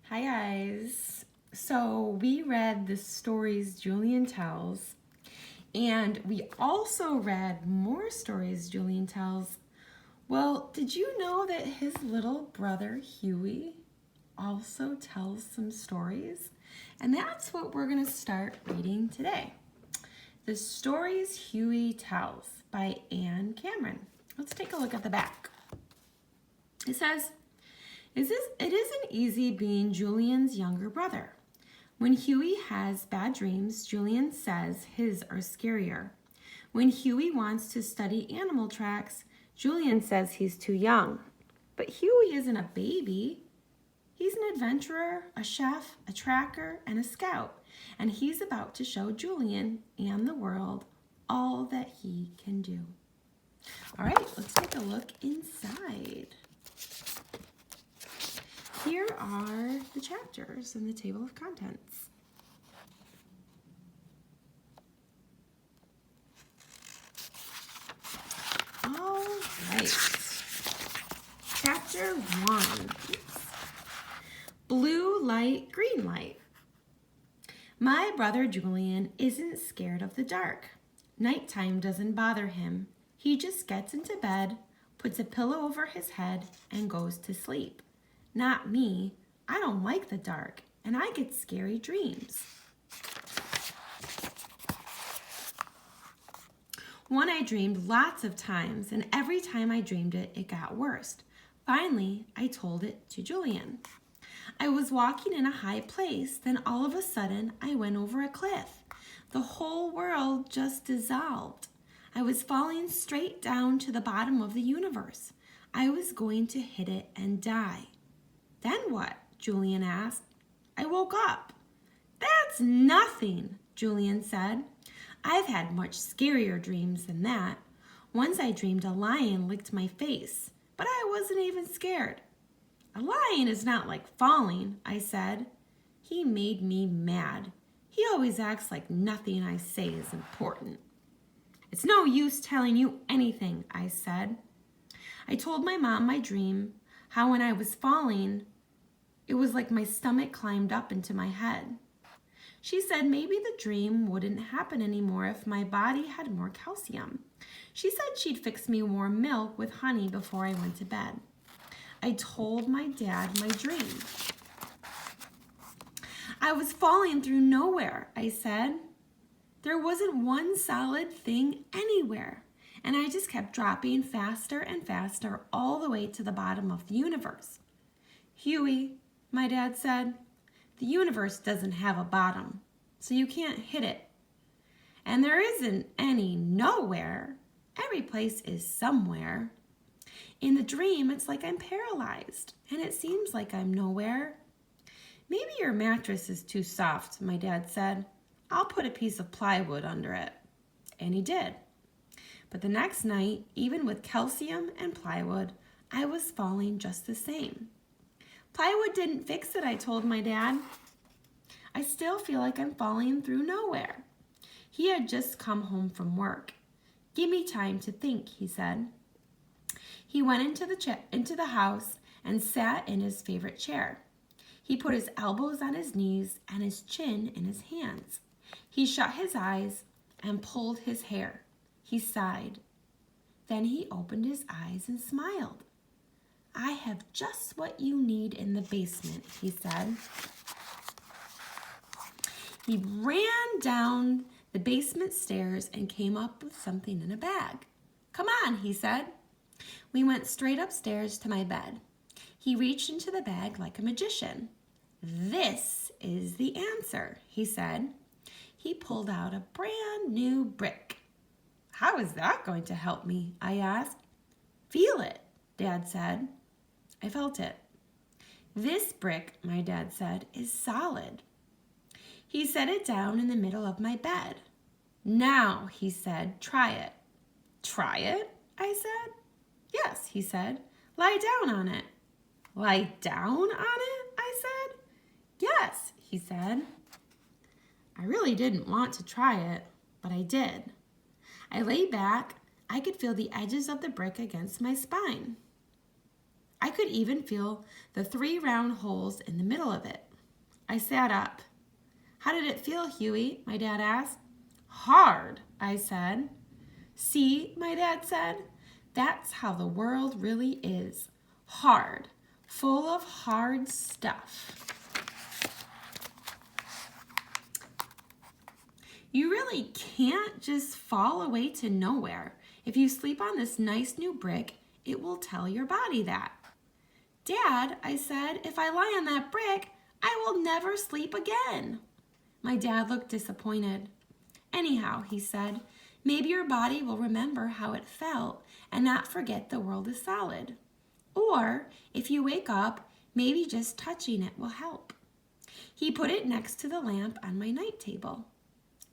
Hi guys. So we read the stories Julian tells, and we also read more stories Julian tells. Well, did you know that his little brother Huey also tells some stories? And that's what we're going to start reading today. The Stories Huey Tells by Anne Cameron. Let's take a look at the back. It says, it isn't easy being Julian's younger brother. When Huey has bad dreams, Julian says his are scarier. When Huey wants to study animal tracks, Julian says he's too young. But Huey isn't a baby. He's an adventurer, a chef, a tracker, and a scout. And he's about to show Julian and the world all that he can do. All right, let's take a look inside. Here are the chapters in the table of contents. All right. Chapter 1. Blue light, green light. My brother Julian isn't scared of the dark. Nighttime doesn't bother him. He just gets into bed, puts a pillow over his head, and goes to sleep. Not me. I don't like the dark, and I get scary dreams. One I dreamed lots of times, and every time I dreamed it, it got worse. Finally, I told it to Julian. I was walking in a high place, then all of a sudden, I went over a cliff. The whole world just dissolved. I was falling straight down to the bottom of the universe. I was going to hit it and die. Then what? Julian asked. I woke up. That's nothing, Julian said. I've had much scarier dreams than that. Once I dreamed a lion licked my face, but I wasn't even scared. A lion is not like falling, I said. He made me mad. He always acts like nothing I say is important. It's no use telling you anything, I said. I told my mom my dream, how when I was falling, it was like my stomach climbed up into my head. She said maybe the dream wouldn't happen anymore if my body had more calcium. She said she'd fix me warm milk with honey before I went to bed. I told my dad my dream. I was falling through nowhere, I said. There wasn't one solid thing anywhere, and I just kept dropping faster and faster all the way to the bottom of the universe. Huey, my dad said, the universe doesn't have a bottom, so you can't hit it. And there isn't any nowhere. Every place is somewhere. In the dream, it's like I'm paralyzed, and it seems like I'm nowhere. Maybe your mattress is too soft, my dad said. I'll put a piece of plywood under it. And he did. But the next night, even with calcium and plywood, I was falling just the same. Plywood didn't fix it, I told my dad. I still feel like I'm falling through nowhere. He had just come home from work. Give me time to think, he said. He went into the house and sat in his favorite chair. He put his elbows on his knees and his chin in his hands. He shut his eyes and pulled his hair. He sighed. Then he opened his eyes and smiled. I have just what you need in the basement, he said. He ran down the basement stairs and came up with something in a bag. Come on, he said. We went straight upstairs to my bed. He reached into the bag like a magician. This is the answer, he said. He pulled out a brand new brick. How is that going to help me? I asked. Feel it, Dad said. I felt it. This brick, my dad said, is solid. He set it down in the middle of my bed. Now, he said, try it. Try it? I said. Yes, he said. Lie down on it. Lie down on it? I said. Yes, he said. I really didn't want to try it, but I did. I lay back. I could feel the edges of the brick against my spine. I could even feel the 3 round holes in the middle of it. I sat up. How did it feel, Huey? My dad asked. Hard, I said. See, my dad said, that's how the world really is. Hard, full of hard stuff. You really can't just fall away to nowhere. If you sleep on this nice new brick, it will tell your body that. Dad, I said, if I lie on that brick, I will never sleep again. My dad looked disappointed. Anyhow, he said, maybe your body will remember how it felt and not forget the world is solid. Or, if you wake up, maybe just touching it will help. He put it next to the lamp on my night table.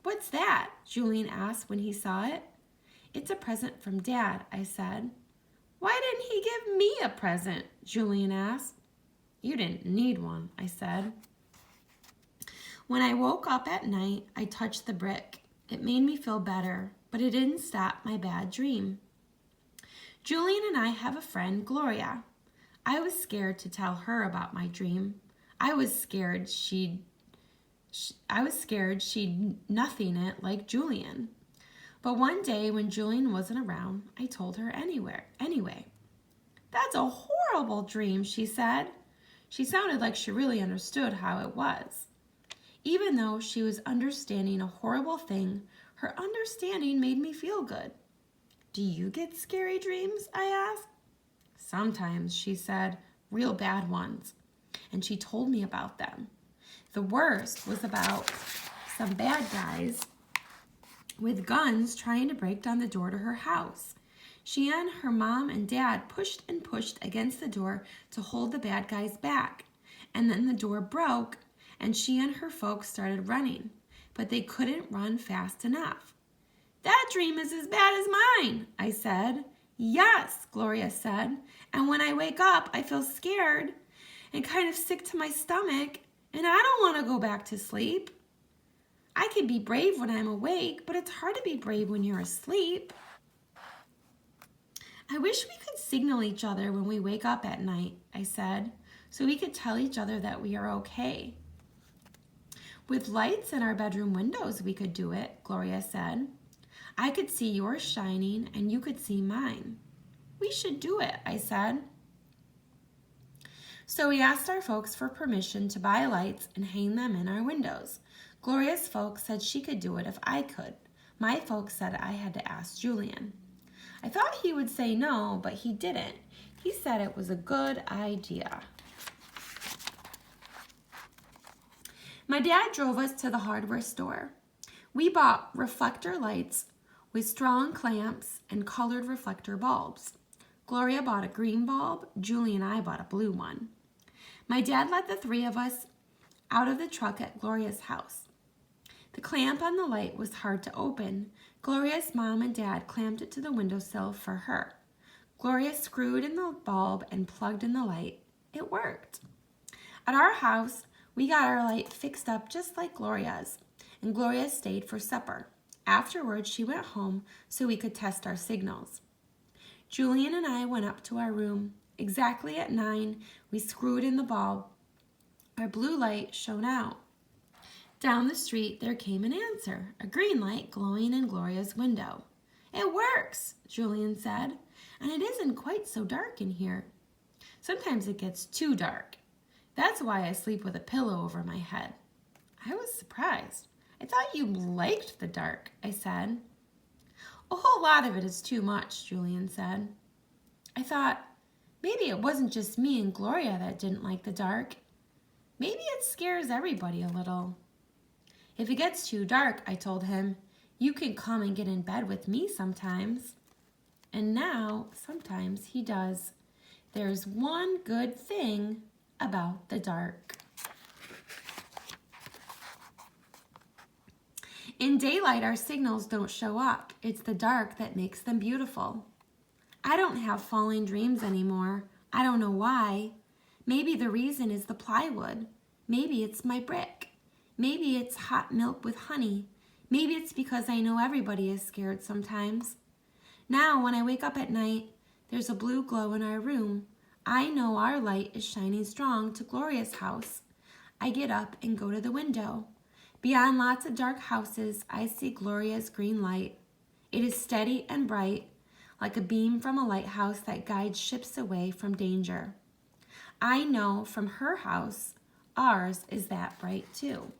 What's that? Julian asked when he saw it. It's a present from Dad, I said. Why didn't he give me a present? Julian asked. You didn't need one, I said. When I woke up at night, I touched the brick. It made me feel better, but it didn't stop my bad dream. Julian and I have a friend, Gloria. I was scared to tell her about my dream. I was scared she'd nothing it like Julian. But one day when Julian wasn't around, I told her anyway. That's a horrible dream, she said. She sounded like she really understood how it was. Even though she was understanding a horrible thing, her understanding made me feel good. Do you get scary dreams? I asked. Sometimes, she said, real bad ones. And she told me about them. The worst was about some bad guys with guns trying to break down the door to her house. She and her mom and dad pushed and pushed against the door to hold the bad guys back. And then the door broke, and she and her folks started running, but they couldn't run fast enough. That dream is as bad as mine, I said. Yes, Gloria said. And when I wake up, I feel scared and kind of sick to my stomach, and I don't want to go back to sleep. I can be brave when I'm awake, but it's hard to be brave when you're asleep. I wish we could signal each other when we wake up at night, I said, so we could tell each other that we are okay. With lights in our bedroom windows, we could do it, Gloria said. I could see yours shining and you could see mine. We should do it, I said. So we asked our folks for permission to buy lights and hang them in our windows. Gloria's folks said she could do it if I could. My folks said I had to ask Julian. I thought he would say no, but he didn't. He said it was a good idea. My dad drove us to the hardware store. We bought reflector lights with strong clamps and colored reflector bulbs. Gloria bought a green bulb. Julie and I bought a blue one. My dad let the 3 of us out of the truck at Gloria's house. The clamp on the light was hard to open. Gloria's mom and dad clamped it to the windowsill for her. Gloria screwed in the bulb and plugged in the light. It worked. At our house, we got our light fixed up just like Gloria's, and Gloria stayed for supper. Afterwards, she went home so we could test our signals. Julian and I went up to our room. Exactly at 9, we screwed in the bulb. Our blue light shone out. Down the street, there came an answer, a green light glowing in Gloria's window. It works, Julian said, and it isn't quite so dark in here. Sometimes it gets too dark. That's why I sleep with a pillow over my head. I was surprised. I thought you liked the dark, I said. A whole lot of it is too much, Julian said. I thought, maybe it wasn't just me and Gloria that didn't like the dark. Maybe it scares everybody a little. If it gets too dark, I told him, you can come and get in bed with me sometimes. And now, sometimes he does. There's one good thing about the dark. In daylight, our signals don't show up. It's the dark that makes them beautiful. I don't have falling dreams anymore. I don't know why. Maybe the reason is the plywood. Maybe it's my brick. Maybe it's hot milk with honey. Maybe it's because I know everybody is scared sometimes. Now, when I wake up at night, there's a blue glow in our room. I know our light is shining strong to Gloria's house. I get up and go to the window. Beyond lots of dark houses, I see Gloria's green light. It is steady and bright, like a beam from a lighthouse that guides ships away from danger. I know from her house, ours is that bright too.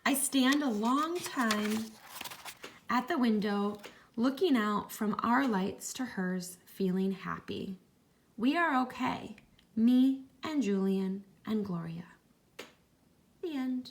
I stand a long time at the window, looking out from our lights to hers, feeling happy. We are okay, me and Julian and Gloria. The end.